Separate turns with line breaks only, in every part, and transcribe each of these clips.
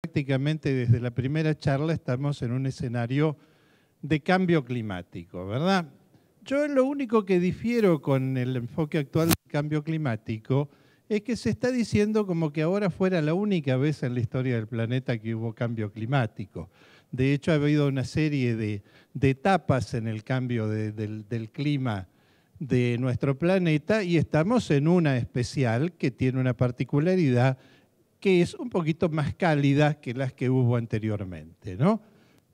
prácticamente desde la primera charla estamos en un escenario de cambio climático, ¿verdad? Yo lo único que difiero con el enfoque actual del cambio climático es que se está diciendo como que ahora fuera la única vez en la historia del planeta que hubo cambio climático. De hecho, ha habido una serie de etapas en el cambio del clima de nuestro planeta y estamos en una especial que tiene una particularidad que es un poquito más cálida que las que hubo anteriormente, ¿no?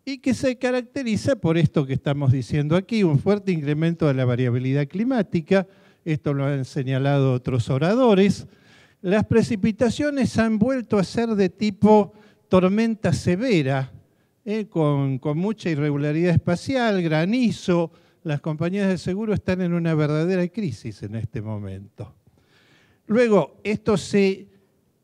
Y que se caracteriza por esto que estamos diciendo aquí, un fuerte incremento de la variabilidad climática. Esto lo han señalado otros oradores. Las precipitaciones han vuelto a ser de tipo tormenta severa, con mucha irregularidad espacial, granizo. Las compañías de seguro están en una verdadera crisis en este momento. Luego, esto se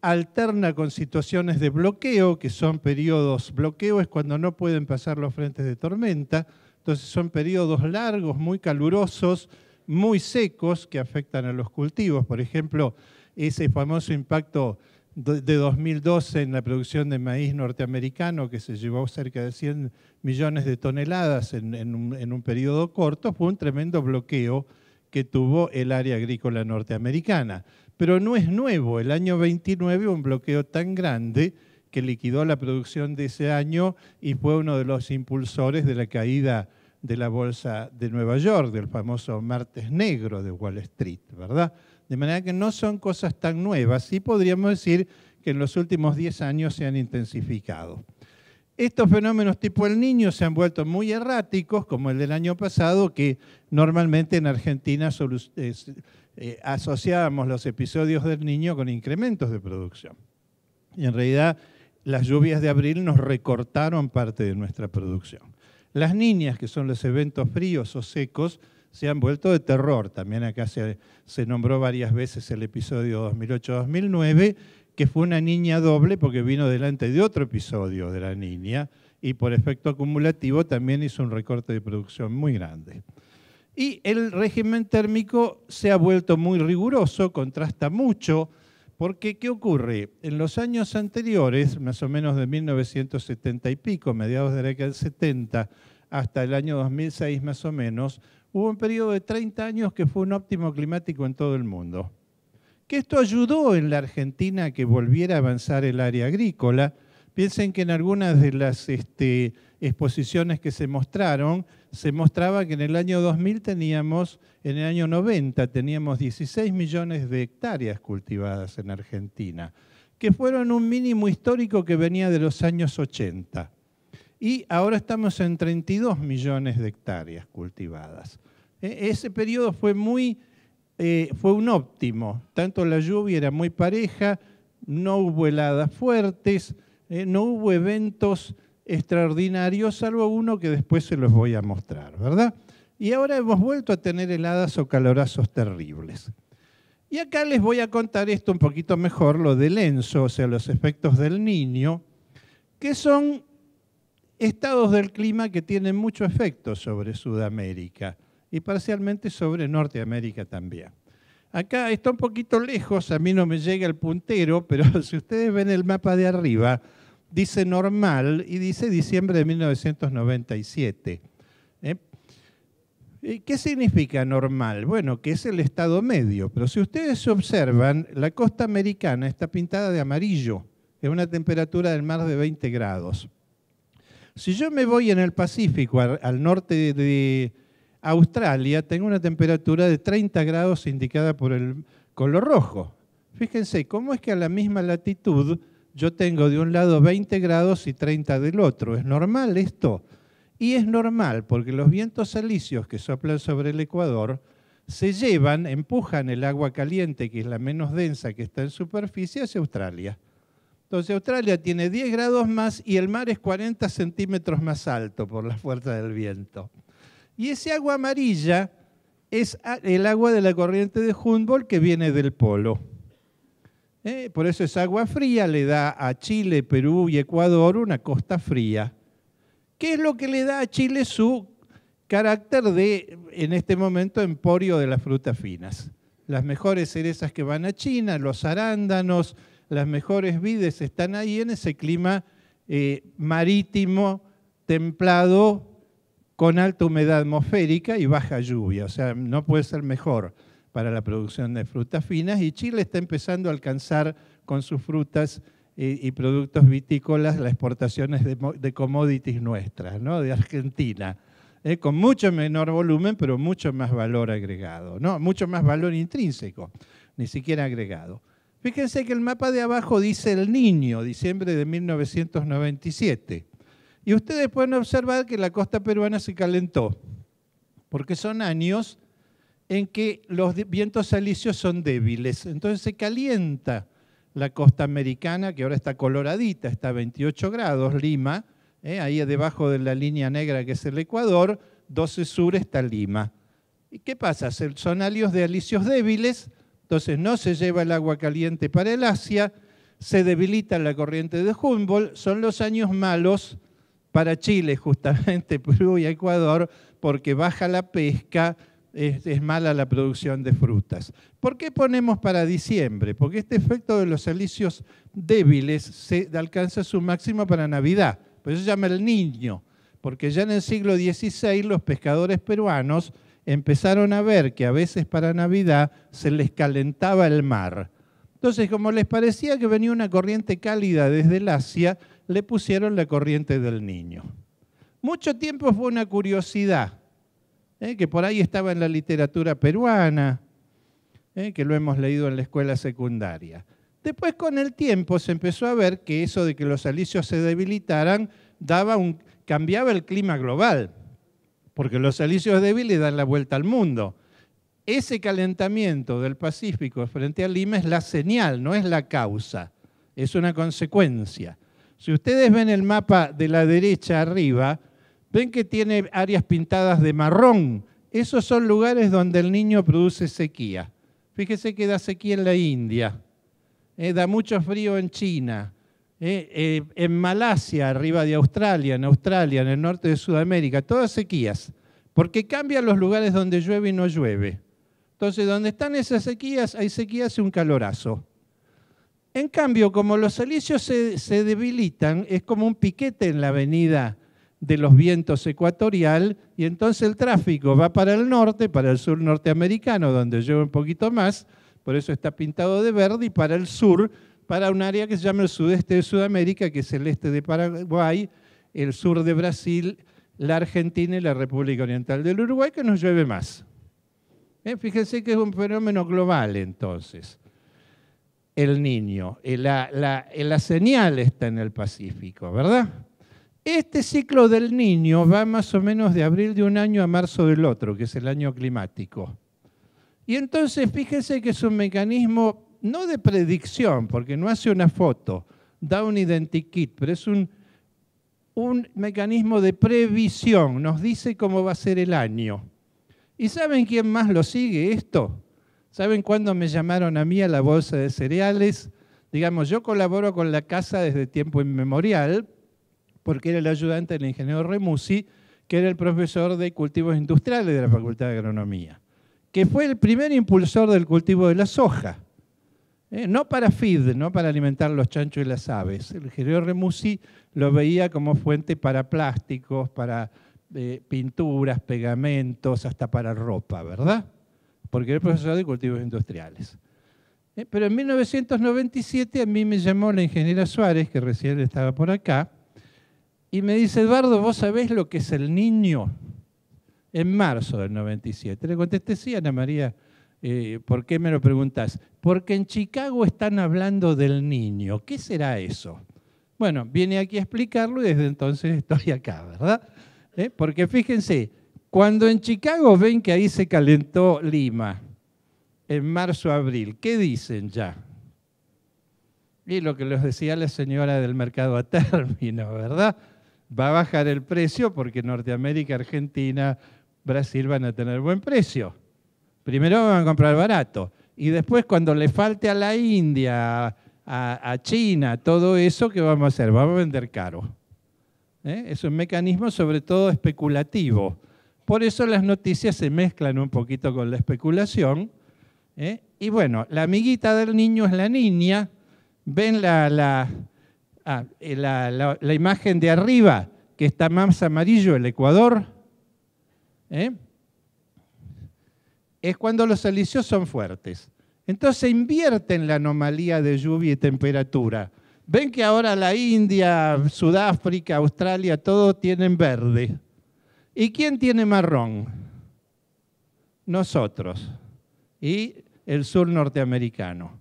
alterna con situaciones de bloqueo, que son periodos, bloqueo es cuando no pueden pasar los frentes de tormenta, entonces son periodos largos, muy calurosos, muy secos, que afectan a los cultivos. Por ejemplo, ese famoso impacto de 2012 en la producción de maíz norteamericano, que se llevó cerca de 100 millones de toneladas en un periodo corto, fue un tremendo bloqueo que tuvo el área agrícola norteamericana. Pero no es nuevo, el año 29 un bloqueo tan grande que liquidó la producción de ese año y fue uno de los impulsores de la caída de la bolsa de Nueva York, del famoso martes negro de Wall Street, ¿verdad? De manera que no son cosas tan nuevas, sí podríamos decir que en los últimos 10 años se han intensificado. Estos fenómenos tipo El Niño se han vuelto muy erráticos, como el del año pasado, que normalmente en Argentina asociábamos los episodios del Niño con incrementos de producción. Y en realidad las lluvias de abril nos recortaron parte de nuestra producción. Las niñas, que son los eventos fríos o secos, se han vuelto de terror. También acá se nombró varias veces el episodio 2008-2009, que fue una niña doble porque vino delante de otro episodio de la niña y por efecto acumulativo también hizo un recorte de producción muy grande. Y el régimen térmico se ha vuelto muy riguroso, contrasta mucho, porque ¿qué ocurre? En los años anteriores, más o menos de 1970 y pico, mediados de la década del 70, hasta el año 2006 más o menos, hubo un periodo de 30 años que fue un óptimo climático en todo el mundo. Que esto ayudó en la Argentina a que volviera a avanzar el área agrícola. Piensen que en algunas de las exposiciones que se mostraron, se mostraba que en el año 2000 teníamos, en el año 90 teníamos 16 millones de hectáreas cultivadas en Argentina, que fueron un mínimo histórico que venía de los años 80. Y ahora estamos en 32 millones de hectáreas cultivadas. Ese periodo fue un óptimo, tanto la lluvia era muy pareja, no hubo heladas fuertes, no hubo eventos extraordinarios, salvo uno que después se los voy a mostrar, ¿verdad? Y ahora hemos vuelto a tener heladas o calorazos terribles. Y acá les voy a contar esto un poquito mejor, lo del ENSO, o sea, los efectos del Niño, que son estados del clima que tienen mucho efecto sobre Sudamérica y parcialmente sobre Norteamérica también. Acá está un poquito lejos, a mí no me llega el puntero, pero si ustedes ven el mapa de arriba, dice normal y dice diciembre de 1997. ¿Qué significa normal? Bueno, que es el estado medio, pero si ustedes observan, la costa americana está pintada de amarillo, es una temperatura del mar de 20 grados. Si yo me voy en el Pacífico, al norte de Australia, tengo una temperatura de 30 grados indicada por el color rojo. Fíjense, ¿cómo es que a la misma latitud yo tengo de un lado 20 grados y 30 del otro? ¿Es normal esto? Y es normal porque los vientos alisios que soplan sobre el Ecuador se llevan, empujan el agua caliente, que es la menos densa que está en superficie, hacia Australia. Entonces Australia tiene 10 grados más y el mar es 40 centímetros más alto por la fuerza del viento. Y ese agua amarilla es el agua de la corriente de Humboldt que viene del polo. Por eso es agua fría, le da a Chile, Perú y Ecuador una costa fría. ¿Qué es lo que le da a Chile su carácter de, en este momento, emporio de las frutas finas? Las mejores cerezas que van a China, los arándanos, las mejores vides están ahí en ese clima marítimo, templado, con alta humedad atmosférica y baja lluvia. O sea, no puede ser mejor para la producción de frutas finas, y Chile está empezando a alcanzar con sus frutas y productos vitícolas las exportaciones de commodities nuestras, ¿no? De Argentina, con mucho menor volumen, pero mucho más valor agregado, ¿no? Mucho más valor intrínseco, ni siquiera agregado. Fíjense que el mapa de abajo dice El Niño, diciembre de 1997. Y ustedes pueden observar que la costa peruana se calentó, porque son años en que los vientos alisios son débiles. Entonces se calienta la costa americana, que ahora está coloradita, está a 28 grados, Lima, ahí debajo de la línea negra que es el Ecuador, 12 sur está Lima. ¿Y qué pasa? Son años de alisios débiles, entonces no se lleva el agua caliente para el Asia, se debilita la corriente de Humboldt, son los años malos para Chile, justamente, Perú y Ecuador, porque baja la pesca, es mala la producción de frutas. ¿Por qué ponemos para diciembre? Porque este efecto de los alisios débiles se alcanza su máximo para Navidad. Por eso se llama El Niño, porque ya en el siglo XVI los pescadores peruanos empezaron a ver que a veces para Navidad se les calentaba el mar. Entonces, como les parecía que venía una corriente cálida desde el Asia, le pusieron la corriente del Niño. Mucho tiempo fue una curiosidad, que por ahí estaba en la literatura peruana, que lo hemos leído en la escuela secundaria. Después, con el tiempo, se empezó a ver que eso de que los alisios se debilitaran cambiaba el clima global, porque los alisios débiles dan la vuelta al mundo. Ese calentamiento del Pacífico frente a Lima es la señal, no es la causa, es una consecuencia. Si ustedes ven el mapa de la derecha arriba, ven que tiene áreas pintadas de marrón. Esos son lugares donde el Niño produce sequía. Fíjese que da sequía en la India, da mucho frío en China, en Malasia, arriba de Australia, en el norte de Sudamérica, todas sequías, porque cambian los lugares donde llueve y no llueve. Entonces, donde están esas sequías, hay sequías y un calorazo. En cambio, como los alisios se debilitan, es como un piquete en la avenida de los vientos ecuatorial, y entonces el tráfico va para el norte, para el sur norteamericano, donde llueve un poquito más, por eso está pintado de verde, y para el sur, para un área que se llama el sudeste de Sudamérica, que es el este de Paraguay, el sur de Brasil, la Argentina y la República Oriental del Uruguay, que nos llueve más. Fíjense que es un fenómeno global, entonces. El Niño, la señal está en el Pacífico, ¿verdad? Este ciclo del Niño va más o menos de abril de un año a marzo del otro, que es el año climático. Y entonces fíjense que es un mecanismo no de predicción, porque no hace una foto, da un identikit, pero es un mecanismo de previsión, nos dice cómo va a ser el año. ¿Y saben quién más lo sigue esto? ¿Saben cuándo me llamaron a mí a la bolsa de cereales? Digamos, yo colaboro con la casa desde tiempo inmemorial, porque era el ayudante del ingeniero Remusi, que era el profesor de cultivos industriales de la Facultad de Agronomía, que fue el primer impulsor del cultivo de la soja. No para feed, no para alimentar los chanchos y las aves. El ingeniero Remusi lo veía como fuente para plásticos, para pinturas, pegamentos, hasta para ropa, ¿verdad? Porque era el profesor de cultivos industriales. Pero en 1997 a mí me llamó la ingeniera Suárez, que recién estaba por acá, y me dice, Eduardo, ¿vos sabés lo que es el Niño? En marzo del 97. Le contesté, sí, Ana María, ¿por qué me lo preguntás? Porque en Chicago están hablando del Niño. ¿Qué será eso? Bueno, vine aquí a explicarlo y desde entonces estoy acá, ¿verdad? Porque fíjense, cuando en Chicago ven que ahí se calentó Lima, en marzo-abril, ¿qué dicen ya? Y lo que les decía la señora del mercado a término, ¿verdad? Va a bajar el precio porque Norteamérica, Argentina, Brasil van a tener buen precio. Primero van a comprar barato y después cuando le falte a la India, a China, todo eso, ¿qué vamos a hacer? Vamos a vender caro. Es un mecanismo sobre todo especulativo. Por eso las noticias se mezclan un poquito con la especulación. Y bueno, la amiguita del Niño es la niña. ¿Ven la imagen de arriba, que está más amarillo, el Ecuador? Es cuando los alisios son fuertes. Entonces invierten la anomalía de lluvia y temperatura. Ven que ahora la India, Sudáfrica, Australia, todos tienen verde. ¿Y quién tiene marrón? Nosotros. Y el sur norteamericano.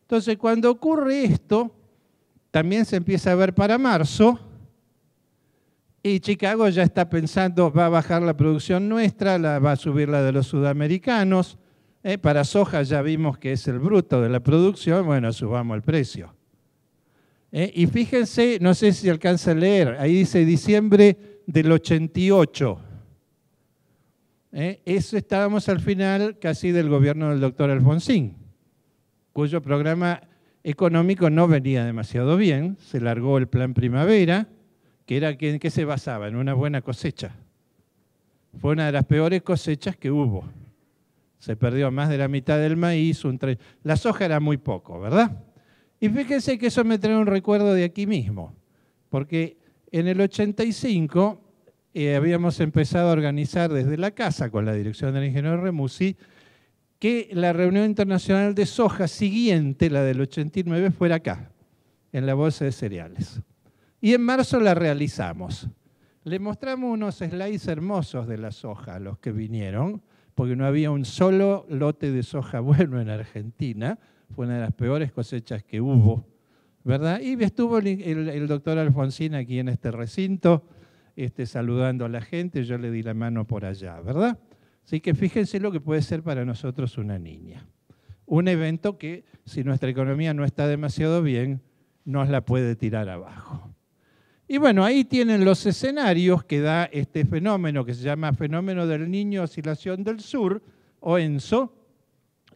Entonces, cuando ocurre esto, también se empieza a ver para marzo, y Chicago ya está pensando, va a bajar la producción nuestra, va a subir la de los sudamericanos. Para soja ya vimos que es el bruto de la producción, bueno, subamos el precio. Y fíjense, no sé si alcanza a leer, ahí dice diciembre del 88. Eso estábamos al final casi del gobierno del doctor Alfonsín, cuyo programa económico no venía demasiado bien, se largó el Plan Primavera, que era en qué se basaba, en una buena cosecha. Fue una de las peores cosechas que hubo. Se perdió más de la mitad del maíz, la soja era muy poco, ¿verdad? Y fíjense que eso me trae un recuerdo de aquí mismo, porque en el 85 habíamos empezado a organizar desde la casa, con la dirección del ingeniero Remusi, que la reunión internacional de soja siguiente, la del 89, fuera acá, en la Bolsa de Cereales. Y en marzo la realizamos. Le mostramos unos slides hermosos de la soja a los que vinieron, porque no había un solo lote de soja bueno en Argentina, fue una de las peores cosechas que hubo, ¿verdad? Y estuvo el doctor Alfonsín aquí en este recinto, saludando a la gente, yo le di la mano por allá, ¿verdad? Así que fíjense lo que puede ser para nosotros una niña. Un evento que, si nuestra economía no está demasiado bien, nos la puede tirar abajo. Y bueno, ahí tienen los escenarios que da este fenómeno que se llama fenómeno del Niño Oscilación del Sur, o ENSO.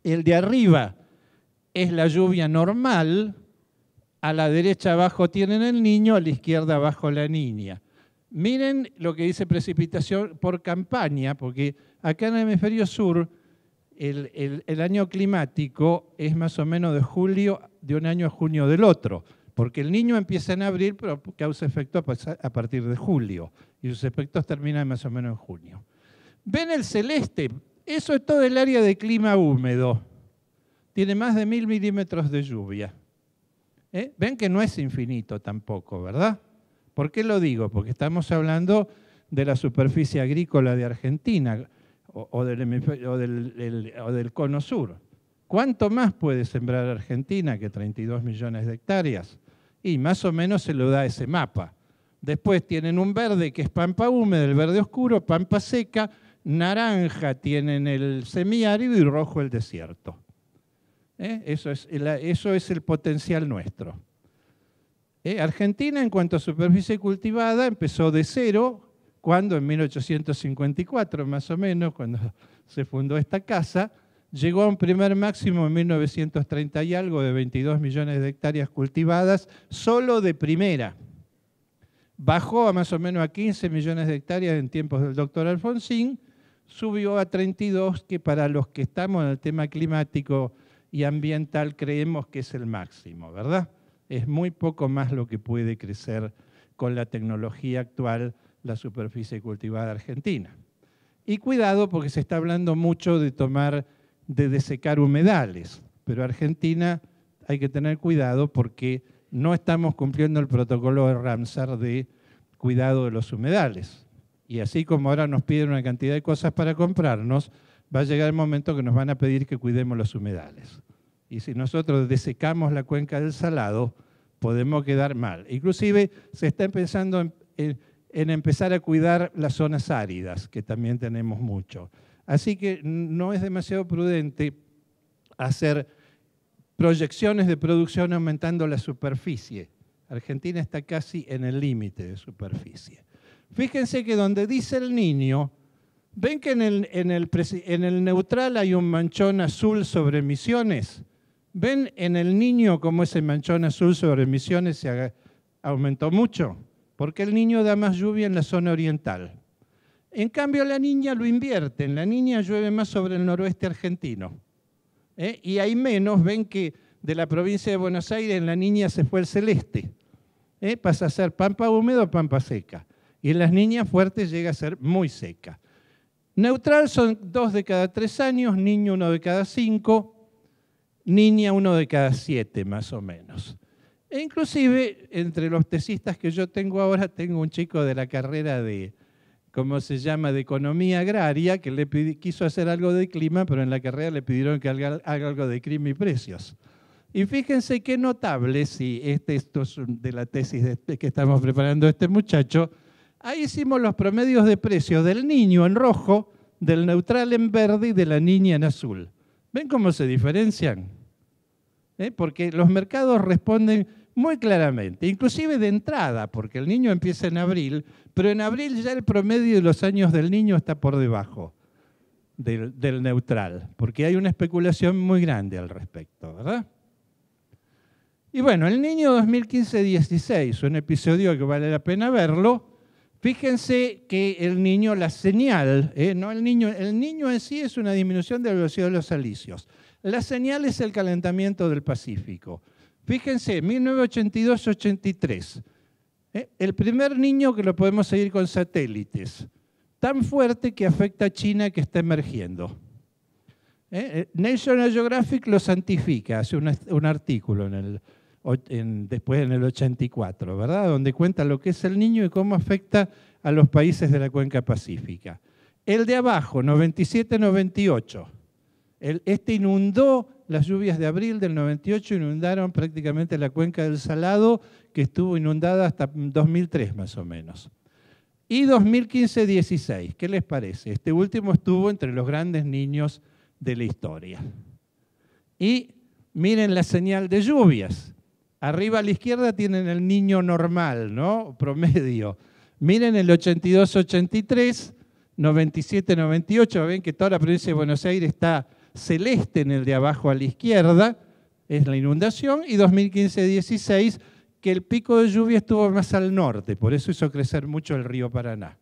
El de arriba es la lluvia normal, a la derecha abajo tienen el niño, a la izquierda abajo la niña. Miren lo que dice precipitación por campaña, porque acá en el hemisferio sur el año climático es más o menos de julio de un año a junio del otro, porque el niño empieza en abril, pero causa efecto a partir de julio, y sus efectos terminan más o menos en junio. ¿Ven el celeste? Eso es todo el área de clima húmedo. Tiene más de 1000 milímetros de lluvia. Ven que no es infinito tampoco, ¿verdad? ¿Por qué lo digo? Porque estamos hablando de la superficie agrícola de Argentina o del cono sur. ¿Cuánto más puede sembrar Argentina que 32 millones de hectáreas? Y más o menos se lo da ese mapa. Después tienen un verde que es pampa húmeda, el verde oscuro, pampa seca, naranja tienen el semiárido y rojo el desierto. Eso es el potencial nuestro. Argentina, en cuanto a superficie cultivada, empezó de cero, cuando en 1854, más o menos, cuando se fundó esta casa, llegó a un primer máximo en 1930 y algo de 22 millones de hectáreas cultivadas, solo de primera. Bajó a más o menos a 15 millones de hectáreas en tiempos del doctor Alfonsín, subió a 32, que para los que estamos en el tema climático y ambiental creemos que es el máximo, ¿verdad? Es muy poco más lo que puede crecer con la tecnología actual la superficie cultivada argentina. Y cuidado, porque se está hablando mucho de desecar humedales, pero Argentina hay que tener cuidado porque no estamos cumpliendo el protocolo de Ramsar de cuidado de los humedales. Y así como ahora nos piden una cantidad de cosas para comprarnos, va a llegar el momento que nos van a pedir que cuidemos los humedales. Y si nosotros desecamos la cuenca del Salado, podemos quedar mal. Inclusive se está pensando en empezar a cuidar las zonas áridas, que también tenemos mucho. Así que no es demasiado prudente hacer proyecciones de producción aumentando la superficie. Argentina está casi en el límite de superficie. Fíjense que donde dice el Niño, ven que en el neutral hay un manchón azul sobre Misiones. ¿Ven en el Niño cómo ese manchón azul sobre Misiones se aumentó mucho? Porque el Niño da más lluvia en la zona oriental. En cambio, la Niña lo invierte. En la Niña llueve más sobre el noroeste argentino. Y hay menos, ven que de la provincia de Buenos Aires, en la niña se fue el celeste. Pasa a ser pampa húmedo, pampa seca. Y en las niñas fuertes llega a ser muy seca. Neutral son 2 de cada 3 años, niño 1 de cada 5, niña 1 de cada 7 más o menos. E inclusive, entre los tesistas que yo tengo ahora, tengo un chico de la carrera de, ¿cómo se llama?, de economía agraria, que quiso hacer algo de clima, pero en la carrera le pidieron que haga algo de clima y precios. Y fíjense qué notable, si esto es de la tesis que estamos preparando este muchacho, ahí hicimos los promedios de precios del niño en rojo, del neutral en verde y de la niña en azul. ¿Ven cómo se diferencian? Porque los mercados responden muy claramente, inclusive de entrada, porque el niño empieza en abril, pero en abril ya el promedio de los años del niño está por debajo del neutral, porque hay una especulación muy grande al respecto, ¿verdad? Y bueno, el niño 2015-16, un episodio que vale la pena verlo. Fíjense que el niño, la señal, no el niño en sí es una disminución de la velocidad de los alisios. La señal es el calentamiento del Pacífico. Fíjense, 1982-83, el primer niño que lo podemos seguir con satélites, tan fuerte que afecta a China que está emergiendo. National Geographic lo santifica, hace un artículo después en el 84, ¿verdad? Donde cuenta lo que es el niño y cómo afecta a los países de la cuenca pacífica. El de abajo, 97-98, este inundó, las lluvias de abril del 98 inundaron prácticamente la cuenca del Salado, que estuvo inundada hasta 2003 más o menos. Y 2015-16, ¿qué les parece? Este último estuvo entre los grandes niños de la historia. Y miren la señal de lluvias. Arriba a la izquierda tienen el niño normal, ¿no? Promedio. Miren el 82-83, 97-98. Ven que toda la provincia de Buenos Aires está celeste en el de abajo a la izquierda, es la inundación, y 2015-16, que el pico de lluvia estuvo más al norte, por eso hizo crecer mucho el río Paraná.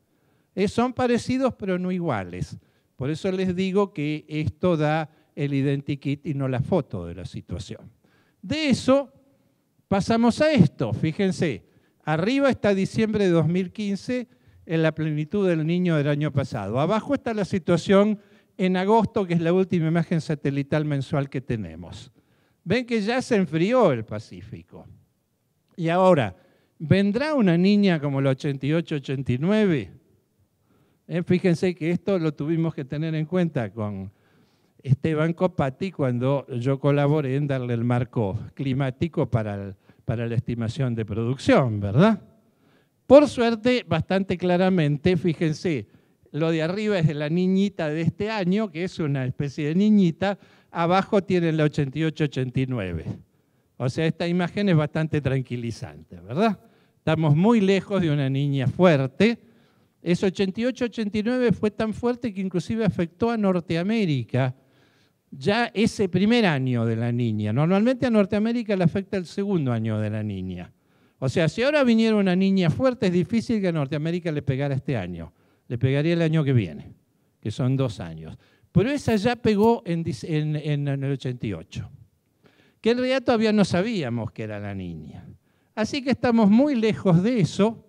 Son parecidos pero no iguales. Por eso les digo que esto da el identikit y no la foto de la situación. De eso pasamos a esto, fíjense, arriba está diciembre de 2015 en la plenitud del niño del año pasado. Abajo está la situación en agosto, que es la última imagen satelital mensual que tenemos. Ven que ya se enfrió el Pacífico. Y ahora, ¿vendrá una niña como la 88-89? Fíjense que esto lo tuvimos que tener en cuenta con Esteban Copati cuando yo colaboré en darle el marco climático para la estimación de producción, ¿verdad? Por suerte, bastante claramente, fíjense, lo de arriba es de la niñita de este año, que es una especie de niñita, abajo tienen la 88-89. O sea, esta imagen es bastante tranquilizante, ¿verdad? Estamos muy lejos de una niña fuerte. Ese 88-89 fue tan fuerte que inclusive afectó a Norteamérica ya ese primer año de la niña. Normalmente a Norteamérica le afecta el segundo año de la niña. O sea, si ahora viniera una niña fuerte, es difícil que a Norteamérica le pegara este año. Le pegaría el año que viene, que son 2 años. Pero esa ya pegó en el 88, que en realidad todavía no sabíamos que era la niña. Así que estamos muy lejos de eso.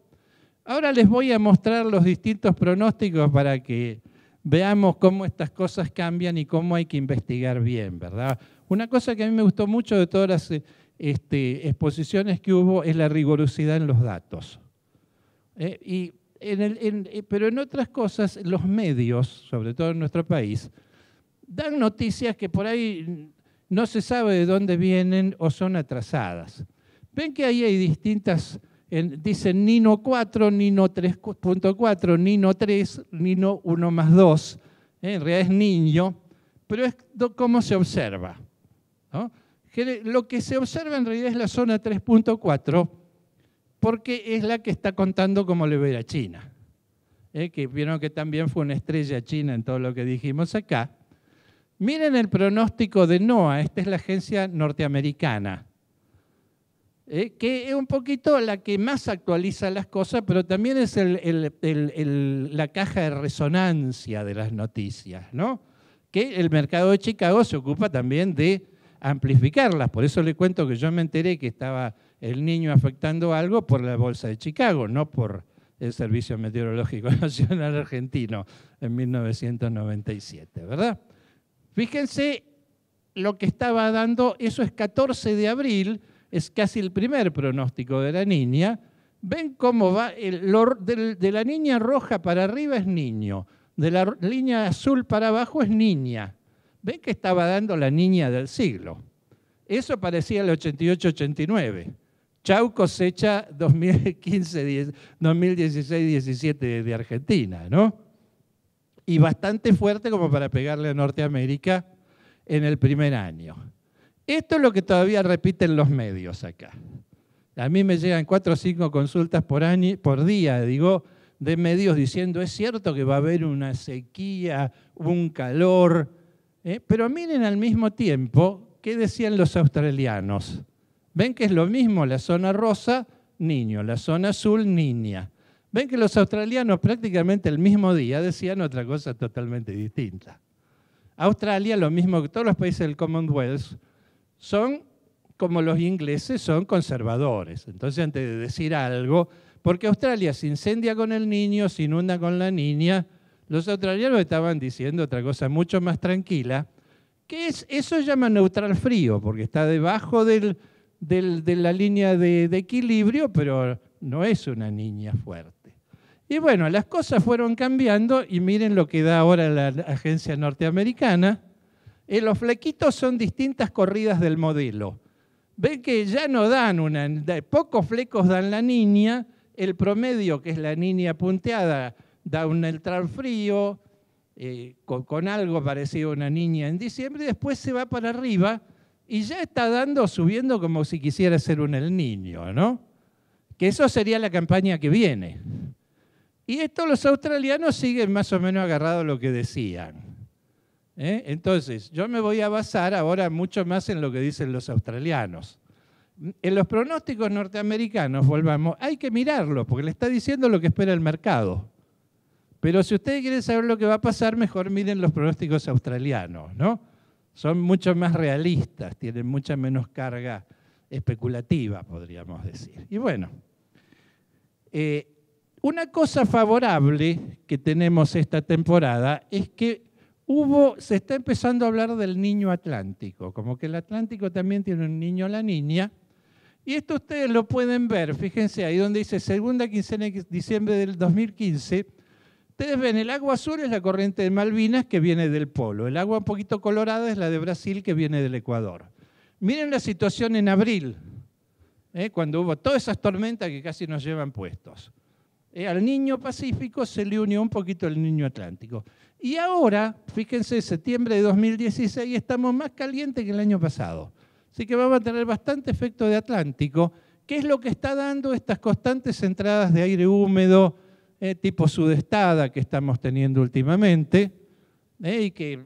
Ahora les voy a mostrar los distintos pronósticos para que veamos cómo estas cosas cambian y cómo hay que investigar bien, ¿verdad? Una cosa que a mí me gustó mucho de todas las exposiciones que hubo es la rigurosidad en los datos. Pero en otras cosas, los medios, sobre todo en nuestro país, dan noticias que por ahí no se sabe de dónde vienen o son atrasadas. Ven que ahí hay distintas, dicen Nino 4, Nino 3.4, Nino 3, Nino 1 más 2. En realidad es niño, pero es cómo se observa, ¿no? Lo que se observa en realidad es la zona 3.4, porque es la que está contando cómo le va a ir a China. Que vieron que también fue una estrella china en todo lo que dijimos acá. Miren el pronóstico de NOAA, esta es la agencia norteamericana, que es un poquito la que más actualiza las cosas, pero también es la caja de resonancia de las noticias, ¿no? Que el mercado de Chicago se ocupa también de amplificarlas. Por eso le cuento que yo me enteré que estaba el Niño afectando algo por la Bolsa de Chicago, no por el Servicio Meteorológico Nacional Argentino en 1997, ¿verdad? Fíjense lo que estaba dando, eso es 14 de abril, es casi el primer pronóstico de la niña. Ven cómo va, de la línea roja para arriba es niño, de la línea azul para abajo es niña. Ven que estaba dando la niña del siglo. Eso parecía el 88-89. Chau cosecha 2016-17 de Argentina, ¿no? Y bastante fuerte como para pegarle a Norteamérica en el primer año. Esto es lo que todavía repiten los medios acá. A mí me llegan 4 o 5 consultas por día, digo, de medios diciendo, es cierto que va a haber una sequía, un calor, pero miren al mismo tiempo qué decían los australianos. Ven que es lo mismo la zona rosa, niño, la zona azul, niña. Ven que los australianos prácticamente el mismo día decían otra cosa totalmente distinta. Australia, lo mismo que todos los países del Commonwealth, son como los ingleses, son conservadores. Entonces, antes de decir algo, porque Australia se incendia con el niño, se inunda con la niña, los australianos estaban diciendo otra cosa mucho más tranquila, que es, eso se llama neutral frío, porque está debajo de la línea de equilibrio, pero no es una niña fuerte. Y bueno, las cosas fueron cambiando y miren lo que da ahora la agencia norteamericana. Los flequitos son distintas corridas del modelo. Ven que ya no dan pocos flecos dan la niña, el promedio, que es la niña punteada, da un neutral frío, con algo parecido a una niña en diciembre, y después se va para arriba y ya está subiendo como si quisiera ser un El Niño, ¿no? Que eso sería la campaña que viene. Y esto los australianos siguen más o menos agarrados a lo que decían. Entonces, yo me voy a basar ahora mucho más en lo que dicen los australianos. En los pronósticos norteamericanos, volvamos, hay que mirarlo, porque le está diciendo lo que espera el mercado. Pero si ustedes quieren saber lo que va a pasar, mejor miren los pronósticos australianos, ¿no? Son mucho más realistas, tienen mucha menos carga especulativa, podríamos decir. Y bueno, una cosa favorable que tenemos esta temporada es que se está empezando a hablar del niño atlántico, como que el Atlántico también tiene un niño o la niña, y esto ustedes lo pueden ver, fíjense ahí donde dice segunda quincena de diciembre del 2015, ustedes ven el agua azul es la corriente de Malvinas que viene del polo, el agua un poquito colorada es la de Brasil que viene del Ecuador. Miren la situación en abril, cuando hubo todas esas tormentas que casi nos llevan puestos. Al niño Pacífico se le unió un poquito el niño Atlántico. Y ahora, fíjense, septiembre de 2016 estamos más calientes que el año pasado. Así que vamos a tener bastante efecto de Atlántico, que es lo que está dando estas constantes entradas de aire húmedo, tipo sudestada que estamos teniendo últimamente, y que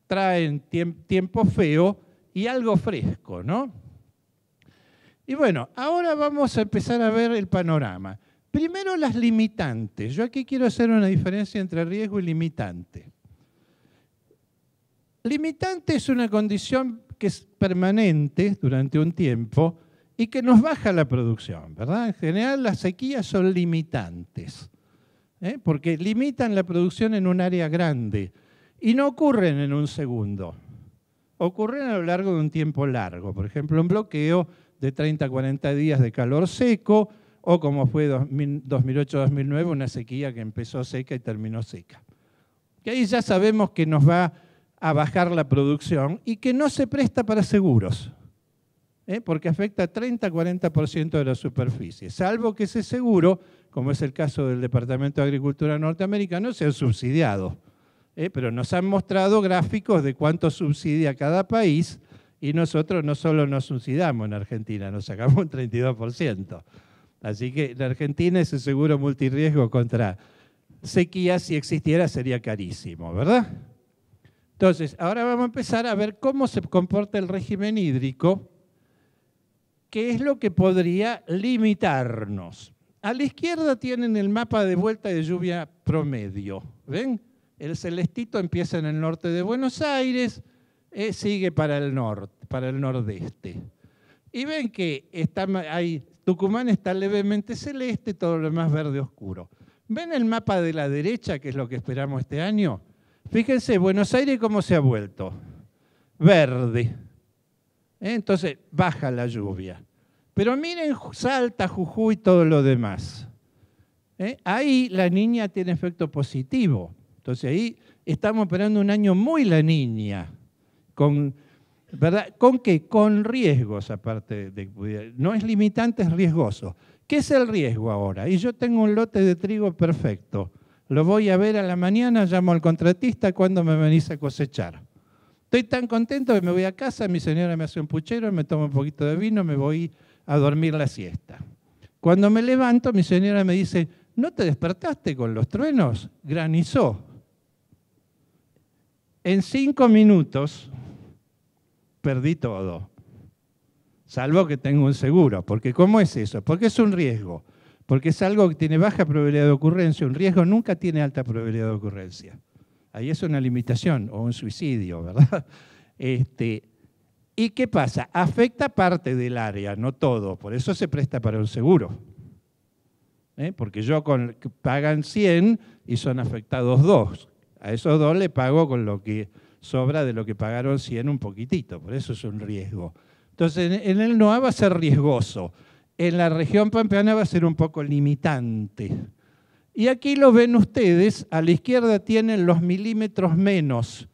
traen tiempo feo y algo fresco, ¿no? Y bueno, ahora vamos a empezar a ver el panorama. Primero las limitantes. Yo aquí quiero hacer una diferencia entre riesgo y limitante. Limitante es una condición que es permanente durante un tiempo y que nos baja la producción, ¿verdad? En general las sequías son limitantes, porque limitan la producción en un área grande y no ocurren en un segundo. Ocurren a lo largo de un tiempo largo. Por ejemplo, un bloqueo de 30 a 40 días de calor seco, o como fue 2008-2009, una sequía que empezó seca y terminó seca. Que ahí ya sabemos que nos va a bajar la producción y que no se presta para seguros, porque afecta 30-40% de la superficie, salvo que ese seguro, como es el caso del Departamento de Agricultura norteamericano, sea subsidiado. Pero nos han mostrado gráficos de cuánto subsidia cada país y nosotros no solo nos subsidiamos en Argentina, nos sacamos un 32%. Así que en Argentina ese seguro multirriesgo contra sequía, si existiera, sería carísimo, ¿verdad? Entonces, ahora vamos a empezar a ver cómo se comporta el régimen hídrico, qué es lo que podría limitarnos. A la izquierda tienen el mapa de vuelta de lluvia promedio, ¿ven? El celestito empieza en el norte de Buenos Aires, sigue para el norte, para el nordeste. Y ven que Tucumán está levemente celeste, todo lo demás verde oscuro. ¿Ven el mapa de la derecha, que es lo que esperamos este año? Fíjense, Buenos Aires cómo se ha vuelto. Verde. Entonces baja la lluvia. Pero miren Salta, Jujuy y todo lo demás. Ahí la niña tiene efecto positivo. Entonces ahí estamos esperando un año muy la niña. ¿Verdad? ¿Con qué? Con riesgos, aparte de... No es limitante, es riesgoso. ¿Qué es el riesgo ahora? Y yo tengo un lote de trigo perfecto. Lo voy a ver a la mañana, llamo al contratista, ¿cuándo me venís a cosechar? Estoy tan contento que me voy a casa, mi señora me hace un puchero, me toma un poquito de vino, me voy a dormir la siesta. Cuando me levanto, mi señora me dice, ¿no te despertaste con los truenos? Granizó. En 5 minutos perdí todo, salvo que tengo un seguro. Porque ¿cómo es eso? Porque es un riesgo, porque es algo que tiene baja probabilidad de ocurrencia. Un riesgo nunca tiene alta probabilidad de ocurrencia. Ahí es una limitación o un suicidio, ¿verdad? ¿Y qué pasa? Afecta parte del área, no todo. Por eso se presta para un seguro. Porque pagan 100 y son afectados 2. A esos 2 le pago con lo que sobra de lo que pagaron 100 un poquitito. Por eso es un riesgo. Entonces, en el NOA va a ser riesgoso. En la región pampeana va a ser un poco limitante. Y aquí lo ven ustedes, a la izquierda tienen los milímetros menos.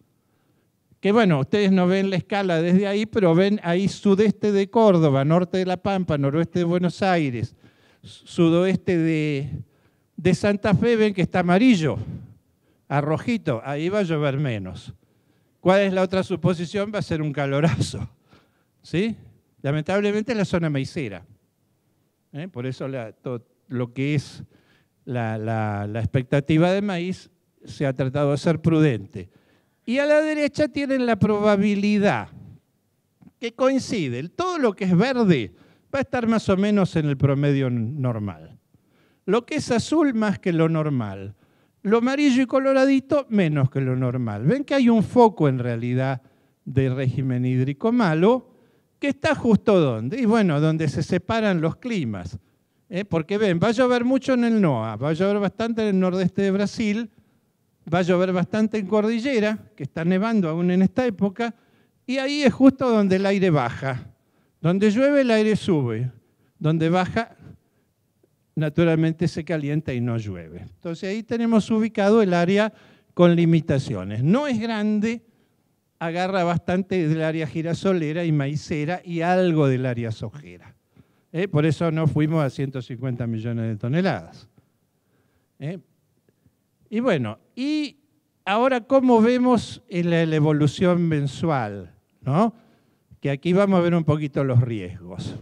Que bueno, ustedes no ven la escala desde ahí, pero ven ahí sudeste de Córdoba, norte de La Pampa, noroeste de Buenos Aires, sudoeste de Santa Fe, ven que está amarillo, a rojito, ahí va a llover menos. ¿Cuál es la otra suposición? Va a ser un calorazo, ¿sí? Lamentablemente es la zona maicera. Por eso lo que es la expectativa de maíz se ha tratado de ser prudente. Y a la derecha tienen la probabilidad, que coincide. Todo lo que es verde va a estar más o menos en el promedio normal. Lo que es azul más que lo normal. Lo amarillo y coloradito menos que lo normal. Ven que hay un foco en realidad de régimen hídrico malo que está justo donde. Y bueno, donde se separan los climas. Porque ven, va a llover mucho en el NOA, va a llover bastante en el nordeste de Brasil, va a llover bastante en Cordillera, que está nevando aún en esta época, y ahí es justo donde el aire baja. Donde llueve el aire sube, donde baja naturalmente se calienta y no llueve. Entonces ahí tenemos ubicado el área con limitaciones. No es grande, agarra bastante del área girasolera y maicera y algo del área sojera. Por eso no fuimos a 150 millones de toneladas. Y bueno, y ahora cómo vemos en la evolución mensual, ¿no? Que aquí vamos a ver un poquito los riesgos.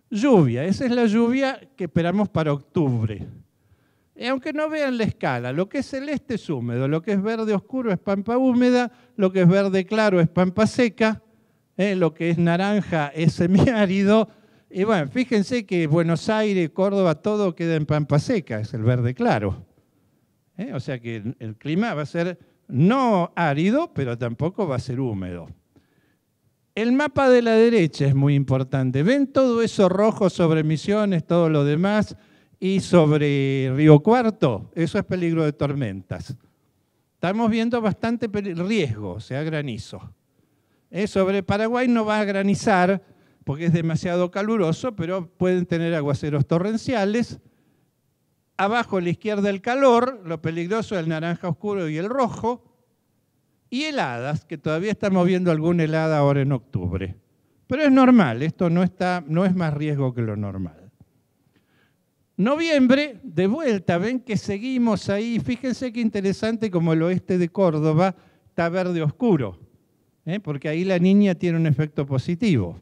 Lluvia, esa es la lluvia que esperamos para octubre. Aunque no vean la escala, lo que es celeste es húmedo, lo que es verde oscuro es pampa húmeda, lo que es verde claro es pampa seca, lo que es naranja es semiárido. Y bueno, fíjense que Buenos Aires, Córdoba, todo queda en pampa seca, es el verde claro. O sea que el clima va a ser no árido, pero tampoco va a ser húmedo. El mapa de la derecha es muy importante. ¿Ven todo eso rojo sobre Misiones, todo lo demás? Y sobre Río Cuarto, eso es peligro de tormentas. Estamos viendo bastante riesgo, o sea, granizo. Sobre Paraguay no va a granizar porque es demasiado caluroso, pero pueden tener aguaceros torrenciales. Abajo a la izquierda el calor, lo peligroso es el naranja oscuro y el rojo. Y heladas, que todavía estamos viendo alguna helada ahora en octubre. Pero es normal, esto no es más riesgo que lo normal. Noviembre, de vuelta, ven que seguimos ahí. Fíjense qué interesante como el oeste de Córdoba está verde oscuro, porque ahí la niña tiene un efecto positivo.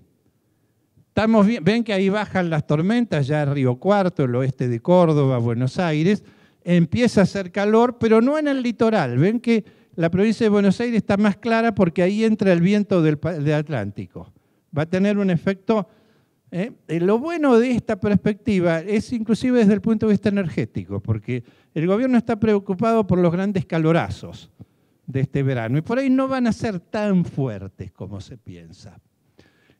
Ven que ahí bajan las tormentas, ya Río Cuarto, el oeste de Córdoba, Buenos Aires. Empieza a hacer calor, pero no en el litoral. Ven que la provincia de Buenos Aires está más clara porque ahí entra el viento del Atlántico. Va a tener un efecto... Lo bueno de esta perspectiva es inclusive desde el punto de vista energético, porque el gobierno está preocupado por los grandes calorazos. de este verano. Y por ahí no van a ser tan fuertes como se piensa.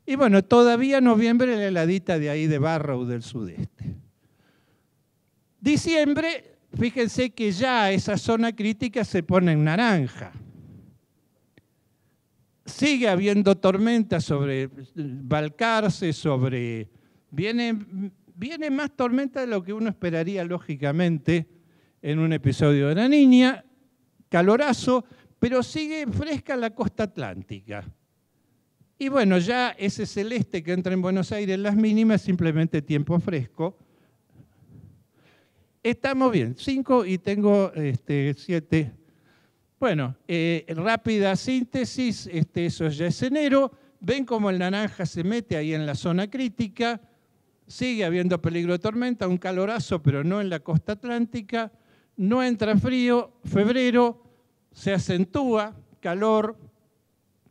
Y bueno, todavía noviembre la heladita de ahí de Barrow del sudeste. Diciembre, fíjense que ya esa zona crítica se pone en naranja. Sigue habiendo tormentas sobre Balcarce, sobre... Viene más tormenta de lo que uno esperaría, lógicamente, en un episodio de La Niña. Calorazo, pero sigue fresca la costa atlántica. Y bueno, ya ese celeste que entra en Buenos Aires, las mínimas, simplemente tiempo fresco. Estamos bien, 5 y tengo 7. Bueno, rápida síntesis, eso ya es enero. Ven cómo el naranja se mete ahí en la zona crítica. Sigue habiendo peligro de tormenta, un calorazo, pero no en la costa atlántica. No entra frío, febrero se acentúa, calor,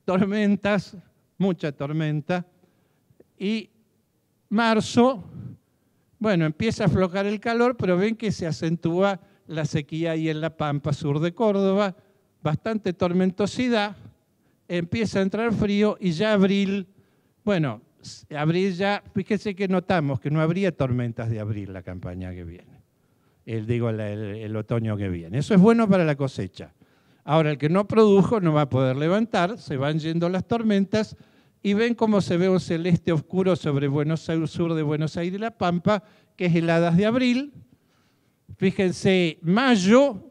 tormentas, mucha tormenta. Y marzo, bueno, empieza a aflojar el calor, pero ven que se acentúa la sequía ahí en la Pampa, sur de Córdoba, bastante tormentosidad, empieza a entrar frío y ya abril, bueno, abril ya, fíjense que notamos que no habría tormentas de abril la campaña que viene, el otoño que viene. Eso es bueno para la cosecha. Ahora, el que no produjo no va a poder levantar, se van yendo las tormentas y ven cómo se ve un celeste oscuro sobre Buenos Aires, sur de Buenos Aires y La Pampa, que es heladas de abril. Fíjense, mayo,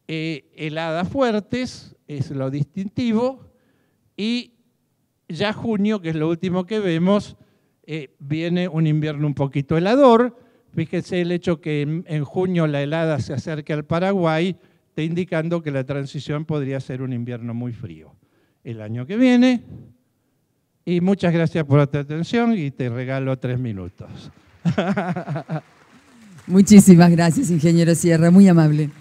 heladas fuertes, es lo distintivo, y ya junio, que es lo último que vemos, viene un invierno un poquito helador. Fíjense el hecho que en junio la helada se acerque al Paraguay, está indicando que la transición podría ser un invierno muy frío el año que viene. Y muchas gracias por tu atención y te regalo 3 minutos.
Muchísimas gracias, ingeniero Sierra, muy amable.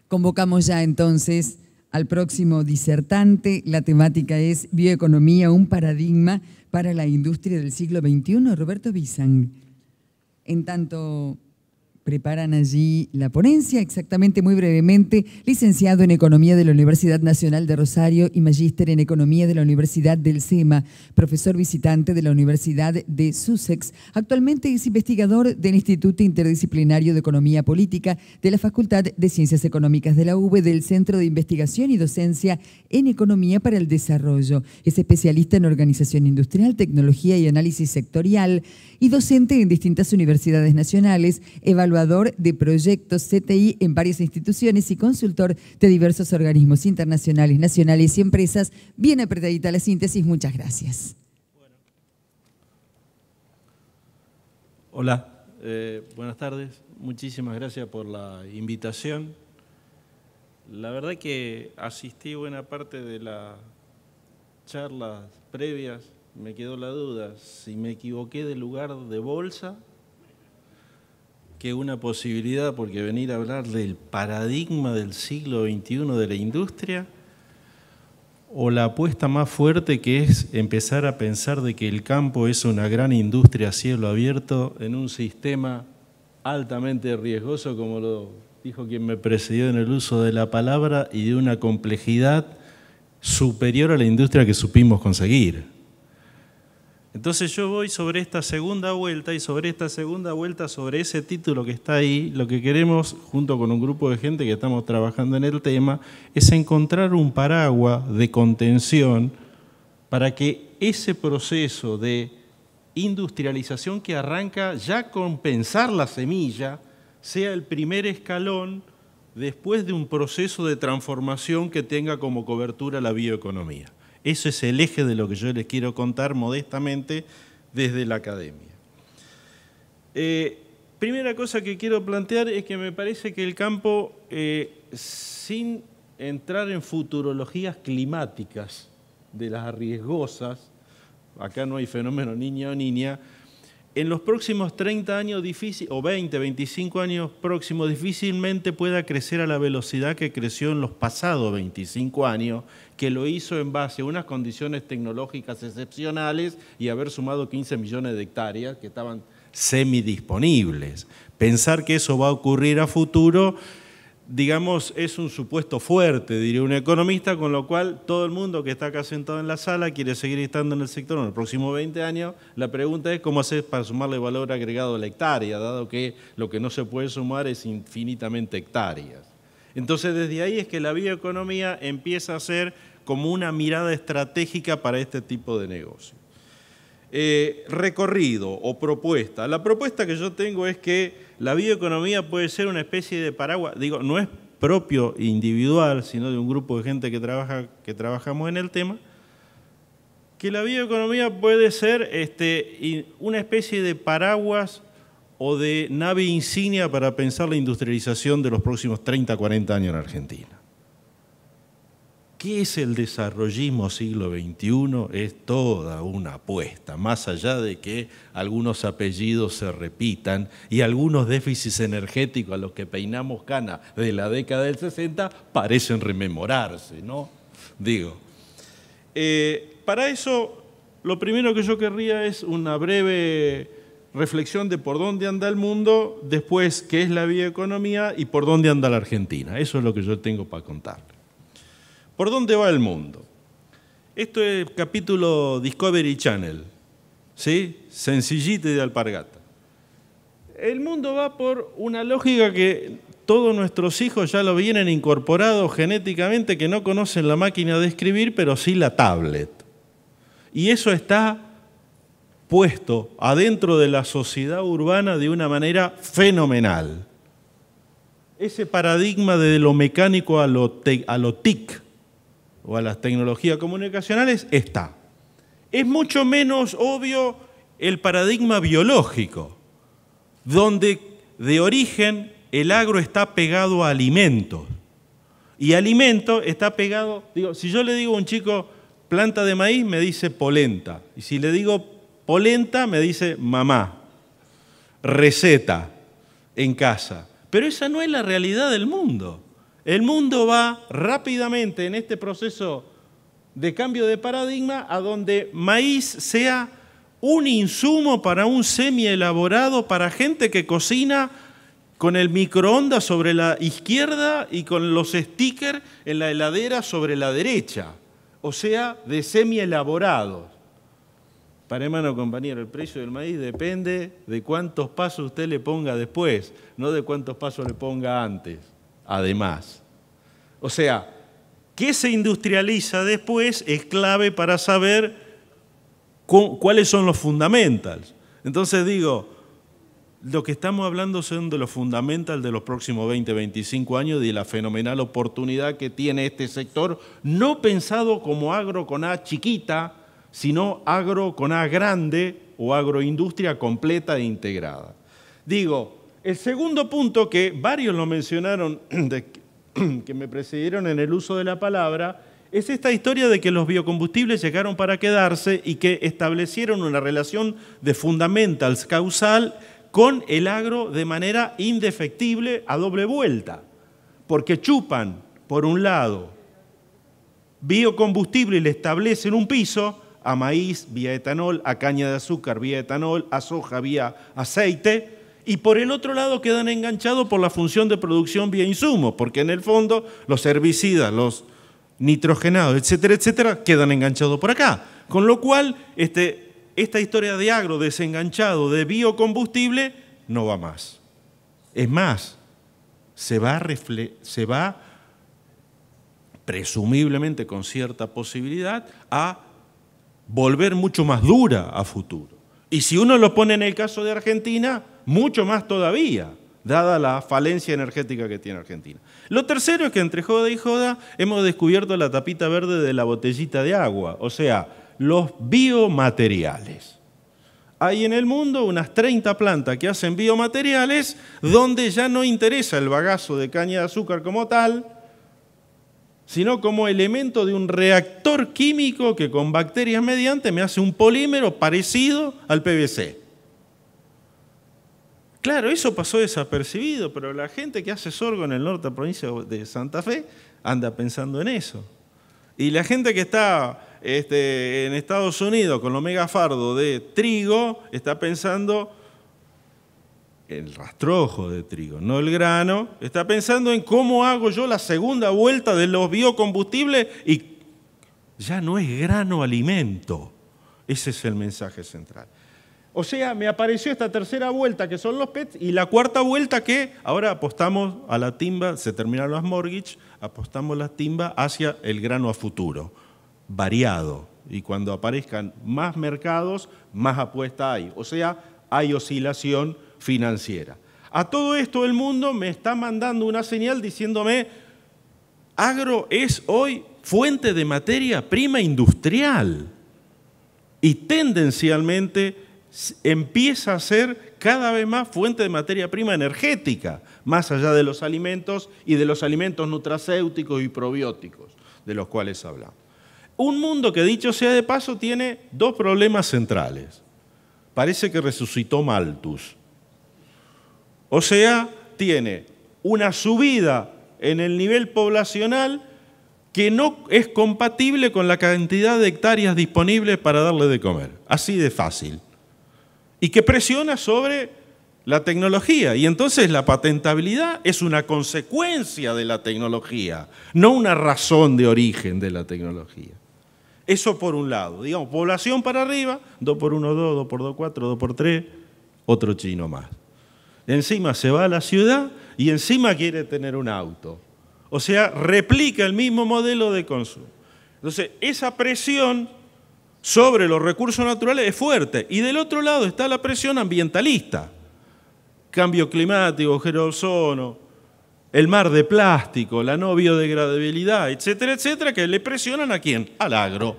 Convocamos ya entonces al próximo disertante. La temática es Bioeconomía, un paradigma para la industria del siglo XXI. Roberto Bizán. En tanto preparan allí la ponencia, exactamente muy brevemente, licenciado en Economía de la Universidad Nacional de Rosario y magíster en Economía de la Universidad del SEMA, profesor visitante de la Universidad de Sussex. Actualmente es investigador del Instituto Interdisciplinario de Economía Política de la Facultad de Ciencias Económicas de la UBA, del Centro de Investigación y Docencia en Economía para el Desarrollo. Es especialista en organización industrial, tecnología y análisis sectorial y docente en distintas universidades nacionales, evaluador de proyectos CTI en varias instituciones y consultor de diversos organismos internacionales, nacionales y empresas. Bien apretadita la síntesis, muchas gracias.
Hola, buenas tardes, muchísimas gracias por la invitación. La verdad que asistí buena parte de las charlas previas, me quedó la duda si me equivoqué de lugar de bolsa, que una posibilidad, porque venir a hablar del paradigma del siglo XXI de la industria, o la apuesta más fuerte que es empezar a pensar de que el campo es una gran industria a cielo abierto en un sistema altamente riesgoso, como lo dijo quien me precedió en el uso de la palabra, y de una complejidad superior a la industria que supimos conseguir. Entonces yo voy sobre esta segunda vuelta y sobre esta segunda vuelta, sobre ese título que está ahí, lo que queremos, junto con un grupo de gente que estamos trabajando en el tema, es encontrar un paraguas de contención para que ese proceso de industrialización que arranca ya con pensar la semilla sea el primer escalón después de un proceso de transformación que tenga como cobertura la bioeconomía. Eso es el eje de lo que yo les quiero contar modestamente desde la academia. Primera cosa que quiero plantear es que me parece que el campo, sin entrar en futurologías climáticas de las riesgosas, acá no hay fenómeno niña o niña, en los próximos 30 años, o 20, 25 años próximos, difícilmente pueda crecer a la velocidad que creció en los pasados 25 años, que lo hizo en base a unas condiciones tecnológicas excepcionales y haber sumado 15 millones de hectáreas que estaban semidisponibles. Pensar que eso va a ocurrir a futuro digamos, es un supuesto fuerte, diría un economista, con lo cual todo el mundo que está acá sentado en la sala quiere seguir estando en el sector en los próximos 20 años. La pregunta es cómo hacer para sumarle valor agregado a la hectárea, dado que lo que no se puede sumar es infinitamente hectáreas. Entonces, desde ahí es que la bioeconomía empieza a ser como una mirada estratégica para este tipo de negocio. Recorrido o propuesta. La propuesta que yo tengo es que la bioeconomía puede ser una especie de paraguas, digo, no es propio individual, sino de un grupo de gente que trabajamos en el tema, que la bioeconomía puede ser una especie de paraguas o de nave insignia para pensar la industrialización de los próximos 30, 40 años en Argentina. ¿Qué es el desarrollismo siglo XXI? Es toda una apuesta, más allá de que algunos apellidos se repitan y algunos déficits energéticos a los que peinamos cana de la década del 60 parecen rememorarse, ¿no? Digo, para eso lo primero que yo querría es una breve reflexión de por dónde anda el mundo, después qué es la bioeconomía y por dónde anda la Argentina. Eso es lo que yo tengo para contar. ¿Por dónde va el mundo? Esto es el capítulo Discovery Channel, ¿sí? Sencillito y de alpargata. El mundo va por una lógica que todos nuestros hijos ya lo vienen incorporados genéticamente, que no conocen la máquina de escribir, pero sí la tablet. Y eso está puesto adentro de la sociedad urbana de una manera fenomenal. Ese paradigma de lo mecánico a lo TIC, o a las tecnologías comunicacionales, está. Es mucho menos obvio el paradigma biológico, donde de origen el agro está pegado a alimentos. Y alimento está pegado, digo, si yo le digo a un chico planta de maíz, me dice polenta. Y si le digo polenta, me dice mamá. Receta en casa. Pero esa no es la realidad del mundo. El mundo va rápidamente en este proceso de cambio de paradigma a donde maíz sea un insumo para un semi-elaborado para gente que cocina con el microondas sobre la izquierda y con los stickers en la heladera sobre la derecha. O sea, de semi-elaborados. Para hermano compañero, el precio del maíz depende de cuántos pasos usted le ponga después, no de cuántos pasos le ponga antes. Además, o sea, qué se industrializa después es clave para saber cuáles son los fundamentals. Entonces digo, lo que estamos hablando son de los fundamentals de los próximos 20, 25 años y de la fenomenal oportunidad que tiene este sector, no pensado como agro con A chiquita, sino agro con A grande o agroindustria completa e integrada. Digo, el segundo punto, que varios lo mencionaron, que me precedieron en el uso de la palabra, es esta historia de que los biocombustibles llegaron para quedarse y que establecieron una relación de fundamentals causal con el agro de manera indefectible a doble vuelta, porque chupan, por un lado, biocombustible y le establecen un piso a maíz vía etanol, a caña de azúcar vía etanol, a soja vía aceite, y por el otro lado quedan enganchados por la función de producción vía insumos, porque en el fondo los herbicidas, los nitrogenados, etcétera, etcétera, quedan enganchados por acá. Con lo cual, esta historia de agro desenganchado de biocombustible no va más. Es más, se va presumiblemente con cierta posibilidad a volver mucho más dura a futuro. Y si uno lo pone en el caso de Argentina, mucho más todavía, dada la falencia energética que tiene Argentina. Lo tercero es que entre joda y joda hemos descubierto la tapita verde de la botellita de agua, o sea, los biomateriales. Hay en el mundo unas 30 plantas que hacen biomateriales donde ya no interesa el bagazo de caña de azúcar como tal, sino como elemento de un reactor químico que con bacterias mediante me hace un polímero parecido al PVC. Claro, eso pasó desapercibido, pero la gente que hace sorgo en el norte de la provincia de Santa Fe anda pensando en eso. Y la gente que está en Estados Unidos con los megafardos de trigo está pensando el rastrojo de trigo, no el grano, está pensando en cómo hago yo la segunda vuelta de los biocombustibles y ya no es grano alimento. Ese es el mensaje central. O sea, me apareció esta tercera vuelta que son los PETs y la cuarta vuelta que ahora apostamos a la timba, se terminaron las mortgage, apostamos la timba hacia el grano a futuro, variado. Y cuando aparezcan más mercados, más apuesta hay. O sea, hay oscilación financiera. A todo esto el mundo me está mandando una señal diciéndome, agro es hoy fuente de materia prima industrial y tendencialmente empieza a ser cada vez más fuente de materia prima energética, más allá de los alimentos y de los alimentos nutracéuticos y probióticos de los cuales hablamos. Un mundo que, dicho sea de paso, tiene dos problemas centrales. Parece que resucitó Malthus. O sea, tiene una subida en el nivel poblacional que no es compatible con la cantidad de hectáreas disponibles para darle de comer. Así de fácil. Y que presiona sobre la tecnología. Y entonces la patentabilidad es una consecuencia de la tecnología, no una razón de origen de la tecnología. Eso por un lado. Digamos, población para arriba, 2 por 1, 2, 2 por 2, 4, 2 por 3, otro chino más. Encima se va a la ciudad y encima quiere tener un auto. O sea, replica el mismo modelo de consumo. Entonces, esa presión sobre los recursos naturales es fuerte. Y del otro lado está la presión ambientalista. Cambio climático, agujero de ozono, el mar de plástico, la no biodegradabilidad, etcétera, etcétera, que le presionan ¿a quién? Al agro.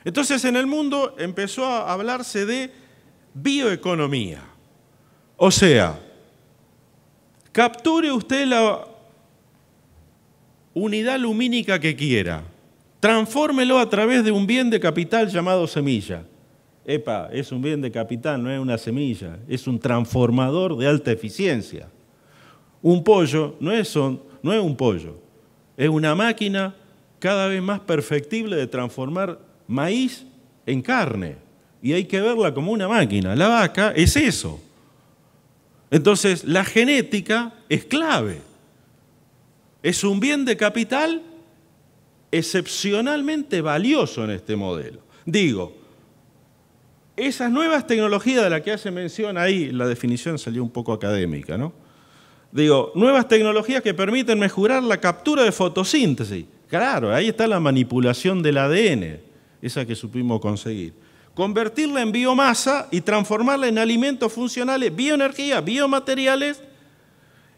Entonces, en el mundo empezó a hablarse de bioeconomía. O sea, capture usted la unidad lumínica que quiera, transfórmelo a través de un bien de capital llamado semilla. Epa, es un bien de capital, no es una semilla, es un transformador de alta eficiencia. Un pollo no es un pollo, es una máquina cada vez más perfectible de transformar maíz en carne. Y hay que verla como una máquina. La vaca es eso. Entonces, la genética es clave. Es un bien de capital excepcionalmente valioso en este modelo. Digo, esas nuevas tecnologías de las que hace mención ahí, la definición salió un poco académica, ¿no? Digo, nuevas tecnologías que permiten mejorar la captura de fotosíntesis. Claro, ahí está la manipulación del ADN, esa que supimos conseguir. Convertirla en biomasa y transformarla en alimentos funcionales, bioenergía, biomateriales,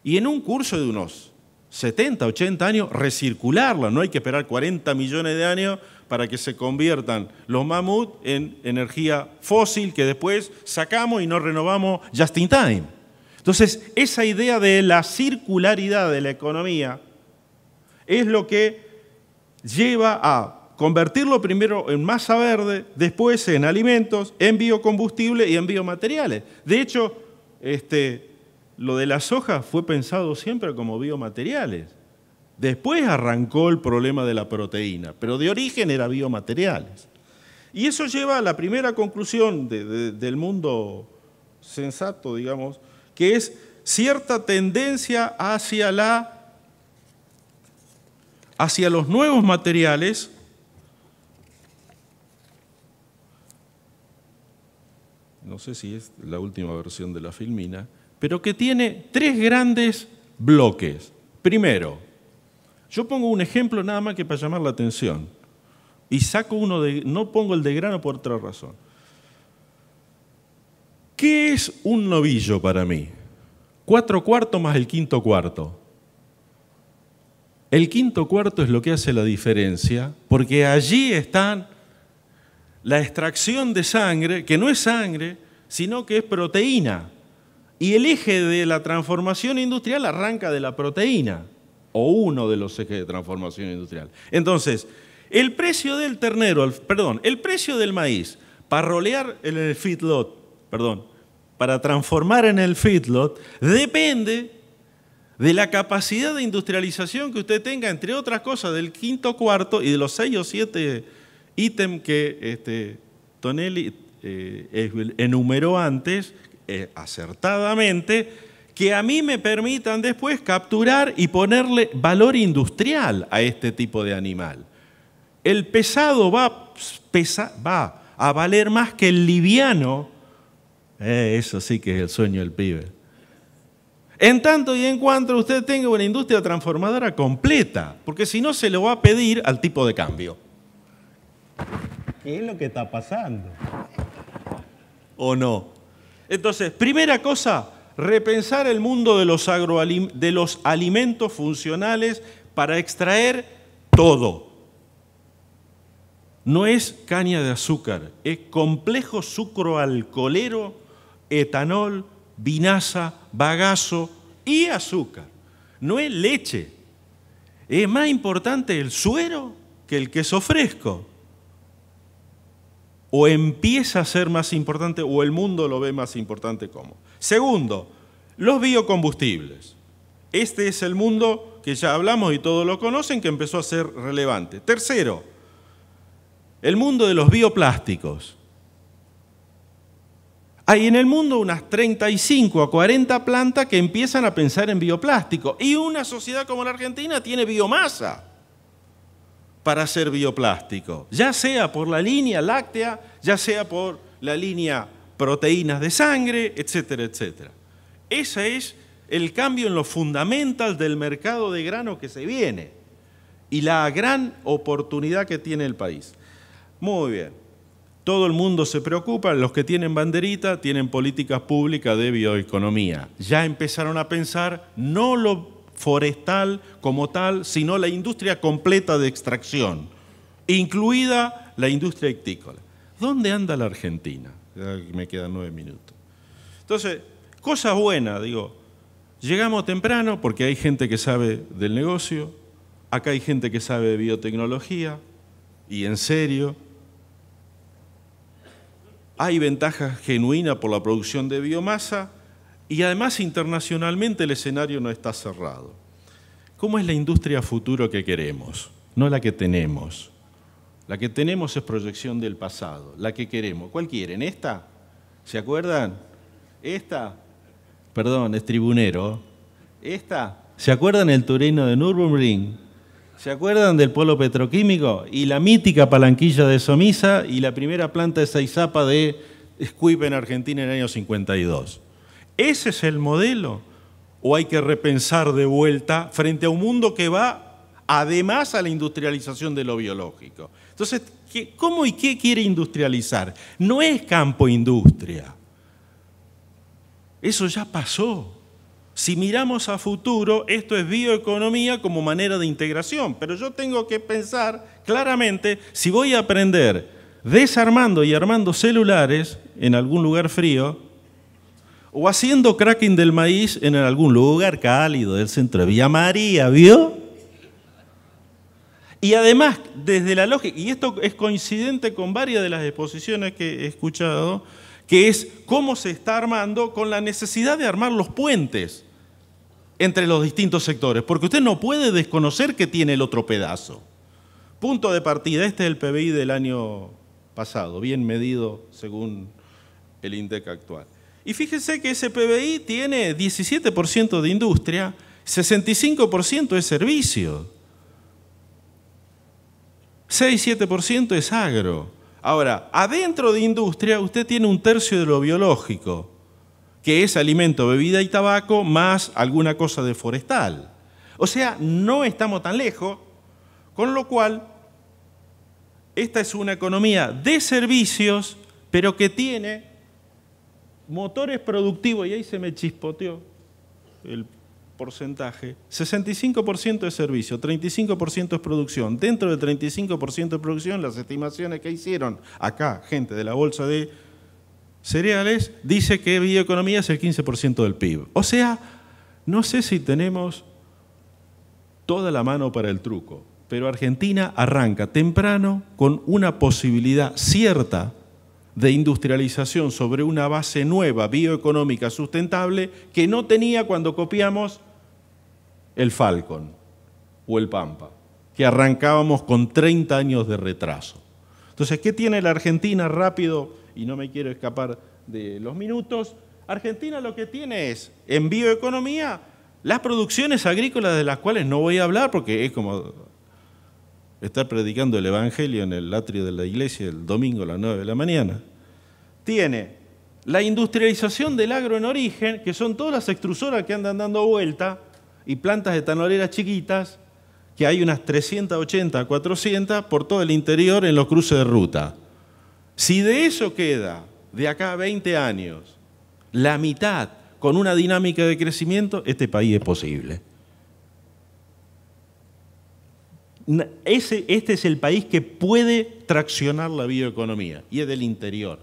y en un curso de unos 70, 80 años, recircularla. No hay que esperar 40 millones de años para que se conviertan los mamuts en energía fósil que después sacamos y no renovamos just in time. Entonces, esa idea de la circularidad de la economía es lo que lleva a convertirlo primero en masa verde, después en alimentos, en biocombustible y en biomateriales. De hecho, lo de la soja fue pensado siempre como biomateriales. Después arrancó el problema de la proteína, pero de origen era biomateriales. Y eso lleva a la primera conclusión del mundo sensato, digamos, que es cierta tendencia hacia los nuevos materiales, no sé si es la última versión de la filmina, pero que tiene 3 grandes bloques. Primero, yo pongo un ejemplo nada más que para llamar la atención, y saco no pongo el de grano por otra razón. ¿Qué es un novillo para mí? 4/4 más el 5/4. El 5/4 es lo que hace la diferencia, porque allí está la extracción de sangre, que no es sangre, sino que es proteína. Y el eje de la transformación industrial arranca de la proteína, o uno de los ejes de transformación industrial. Entonces, el precio del el precio del maíz para rolear en el feedlot, para transformar en el feedlot, depende de la capacidad de industrialización que usted tenga, entre otras cosas, del 5/4 y de los 6 o 7 ítems que Tonelli enumeró antes, acertadamente, que a mí me permitan después capturar y ponerle valor industrial a este tipo de animal. El pesado va a valer más que el liviano. Eso sí que es el sueño del pibe. En tanto y en cuanto usted tenga una industria transformadora completa, porque si no se lo va a pedir al tipo de cambio. ¿Qué es lo que está pasando? ¿O no? Entonces, primera cosa, repensar el mundo de los alimentos funcionales para extraer todo. No es caña de azúcar, es complejo sucroalcoholero, etanol, vinaza, bagazo y azúcar. No es leche. Es más importante el suero que el queso fresco. O empieza a ser más importante o el mundo lo ve más importante como. Segundo, los biocombustibles. Este es el mundo que ya hablamos y todos lo conocen, que empezó a ser relevante. Tercero, el mundo de los bioplásticos. Hay en el mundo unas 35 a 40 plantas que empiezan a pensar en bioplástico. Y una sociedad como la Argentina tiene biomasa para hacer bioplástico, ya sea por la línea láctea, ya sea por la línea proteínas de sangre, etcétera, etcétera. Ese es el cambio en lo fundamental del mercado de grano que se viene y la gran oportunidad que tiene el país. Muy bien. Todo el mundo se preocupa, los que tienen banderita tienen políticas públicas de bioeconomía. Ya empezaron a pensar no lo forestal como tal, sino la industria completa de extracción, incluida la industria ictícola. ¿Dónde anda la Argentina? Ya me quedan 9 minutos. Entonces, cosa buena, digo, llegamos temprano porque hay gente que sabe del negocio, acá hay gente que sabe de biotecnología, y en serio, hay ventajas genuinas por la producción de biomasa, y además internacionalmente el escenario no está cerrado. ¿Cómo es la industria futuro que queremos? No la que tenemos. La que tenemos es proyección del pasado, la que queremos. ¿Cuál quieren? ¿Esta? ¿Se acuerdan? ¿Esta? Perdón, es tribunero. ¿Esta? ¿Se acuerdan el Torino de Nürburgring? ¿Se acuerdan del polo petroquímico? Y la mítica palanquilla de Somisa y la primera planta de Saizapa de Squip en Argentina en el año 52. ¿Ese es el modelo? ¿O hay que repensar de vuelta frente a un mundo que va además a la industrialización de lo biológico? Entonces, ¿cómo y qué quiere industrializar? No es campo-industria. Eso ya pasó. Si miramos a futuro, esto es bioeconomía como manera de integración. Pero yo tengo que pensar claramente, si voy a aprender desarmando y armando celulares en algún lugar frío, o haciendo cracking del maíz en algún lugar cálido del centro de Villa María, ¿vio? Y además, desde la lógica, y esto es coincidente con varias de las exposiciones que he escuchado, que es cómo se está armando con la necesidad de armar los puentes entre los distintos sectores, porque usted no puede desconocer que tiene el otro pedazo. Punto de partida, este es el PBI del año pasado, bien medido según el INDEC actual. Y fíjense que ese PBI tiene 17% de industria, 65% de servicio, 6-7% es agro. Ahora, adentro de industria usted tiene 1/3 de lo biológico, que es alimento, bebida y tabaco, más alguna cosa de forestal. O sea, no estamos tan lejos, con lo cual, esta es una economía de servicios, pero que tiene motores productivos, y ahí se me chispoteó el porcentaje, 65% de servicio, 35% es producción. Dentro del 35% de producción, las estimaciones que hicieron acá, gente de la Bolsa de Cereales, dice que bioeconomía es el 15% del PIB. O sea, no sé si tenemos toda la mano para el truco, pero Argentina arranca temprano con una posibilidad cierta de industrialización sobre una base nueva, bioeconómica, sustentable, que no tenía cuando copiamos el Falcon o el Pampa, que arrancábamos con 30 años de retraso. Entonces, ¿qué tiene la Argentina rápido? Y no me quiero escapar de los minutos. Argentina lo que tiene es, en bioeconomía, las producciones agrícolas de las cuales no voy a hablar porque es como estar predicando el Evangelio en el atrio de la iglesia el domingo a las 9 de la mañana. Tiene la industrialización del agro en origen, que son todas las extrusoras que andan dando vuelta, y plantas etanoleras chiquitas, que hay unas 380, 400 por todo el interior en los cruces de ruta. Si de eso queda, de acá a 20 años, la mitad con una dinámica de crecimiento, este país es posible. Este es el país que puede traccionar la bioeconomía, y es del interior,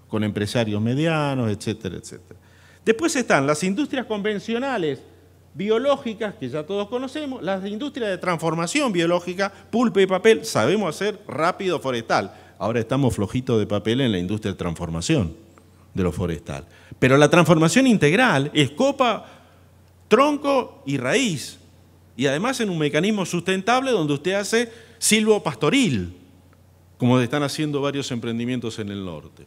con empresarios medianos, etcétera, etcétera. Después están las industrias convencionales, biológicas, que ya todos conocemos, las industrias de transformación biológica, pulpa y papel, sabemos hacer rápido forestal. Ahora estamos flojitos de papel en la industria de transformación de lo forestal. Pero la transformación integral es copa, tronco y raíz. Y además en un mecanismo sustentable donde usted hace silvopastoril, como están haciendo varios emprendimientos en el norte.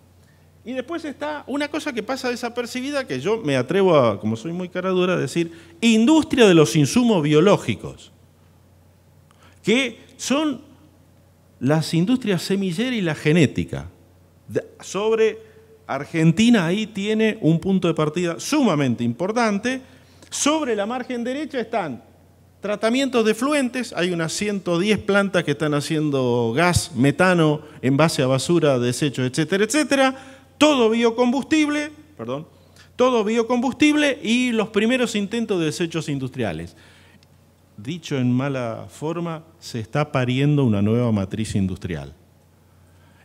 Y después está una cosa que pasa desapercibida, que yo me atrevo a, como soy muy cara dura, a decir, industria de los insumos biológicos, que son las industrias semillera y la genética. Sobre Argentina ahí tiene un punto de partida sumamente importante. Sobre la margen derecha están tratamientos de efluentes, hay unas 110 plantas que están haciendo gas, metano, en base a basura, desechos, etcétera, etcétera. Todo biocombustible y los primeros intentos de desechos industriales. Dicho en mala forma, se está pariendo una nueva matriz industrial.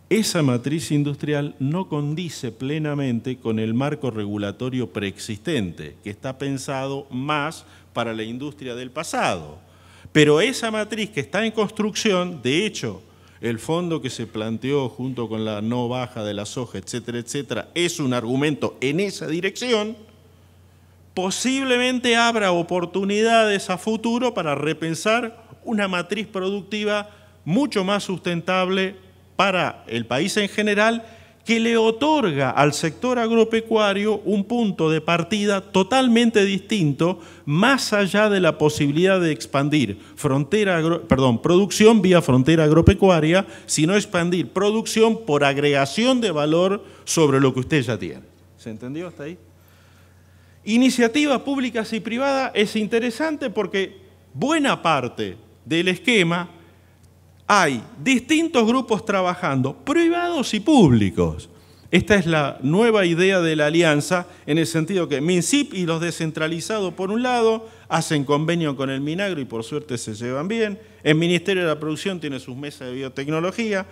Esa matriz industrial no condice plenamente con el marco regulatorio preexistente, que está pensado más para la industria del pasado. Pero esa matriz que está en construcción, de hecho, el fondo que se planteó junto con la no baja de la soja, etcétera, etcétera, es un argumento en esa dirección, posiblemente abra oportunidades a futuro para repensar una matriz productiva mucho más sustentable para el país en general, que le otorga al sector agropecuario un punto de partida totalmente distinto, más allá de la posibilidad de expandir producción vía frontera agropecuaria, sino expandir producción por agregación de valor sobre lo que usted ya tiene. ¿Se entendió hasta ahí? Iniciativas públicas y privadas es interesante porque buena parte del esquema hay distintos grupos trabajando, privados y públicos. Esta es la nueva idea de la alianza, en el sentido que MINSIP y los descentralizados, por un lado, hacen convenio con el Minagro y por suerte se llevan bien. El Ministerio de la Producción tiene sus mesas de biotecnología.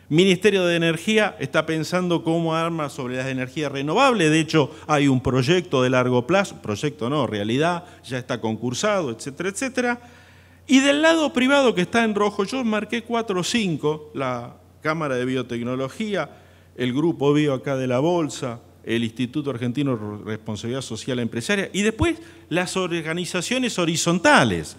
Ministerio de Energía está pensando cómo arma sobre las energías renovables. De hecho, hay un proyecto de largo plazo, proyecto no, realidad, ya está concursado, etcétera, etcétera. Y del lado privado que está en rojo, yo marqué 4 o 5, la Cámara de Biotecnología, el Grupo Bio acá de la Bolsa, el Instituto Argentino de Responsabilidad Social Empresaria, y después las organizaciones horizontales,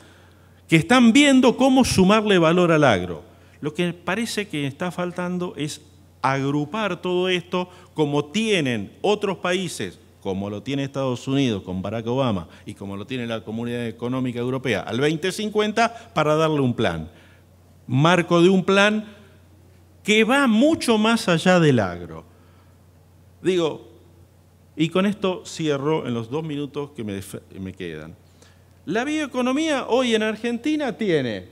que están viendo cómo sumarle valor al agro. Lo que parece que está faltando es agrupar todo esto como tienen otros países, como lo tiene Estados Unidos con Barack Obama y como lo tiene la Comunidad Económica Europea al 2050, para darle un plan. Marco de un plan que va mucho más allá del agro. Digo, y con esto cierro en los 2 minutos que me quedan. La bioeconomía hoy en Argentina tiene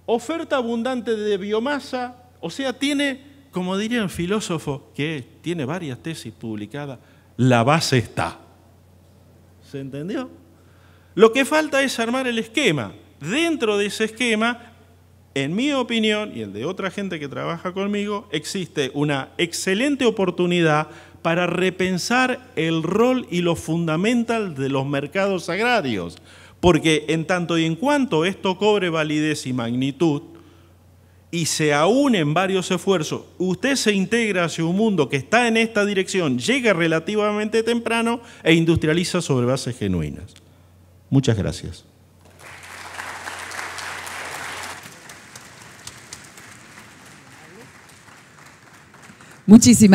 oferta abundante de biomasa, o sea, tiene, como diría un filósofo que tiene varias tesis publicadas, la base está. ¿Se entendió? Lo que falta es armar el esquema. Dentro de ese esquema, en mi opinión y el de otra gente que trabaja conmigo, existe una excelente oportunidad para repensar el rol y lo fundamental de los mercados agrarios. Porque en tanto y en cuanto esto cobre validez y magnitud, y se aúnen varios esfuerzos, usted se integra hacia un mundo que está en esta dirección, llega relativamente temprano e industrializa sobre bases genuinas. Muchas gracias.
Muchísimas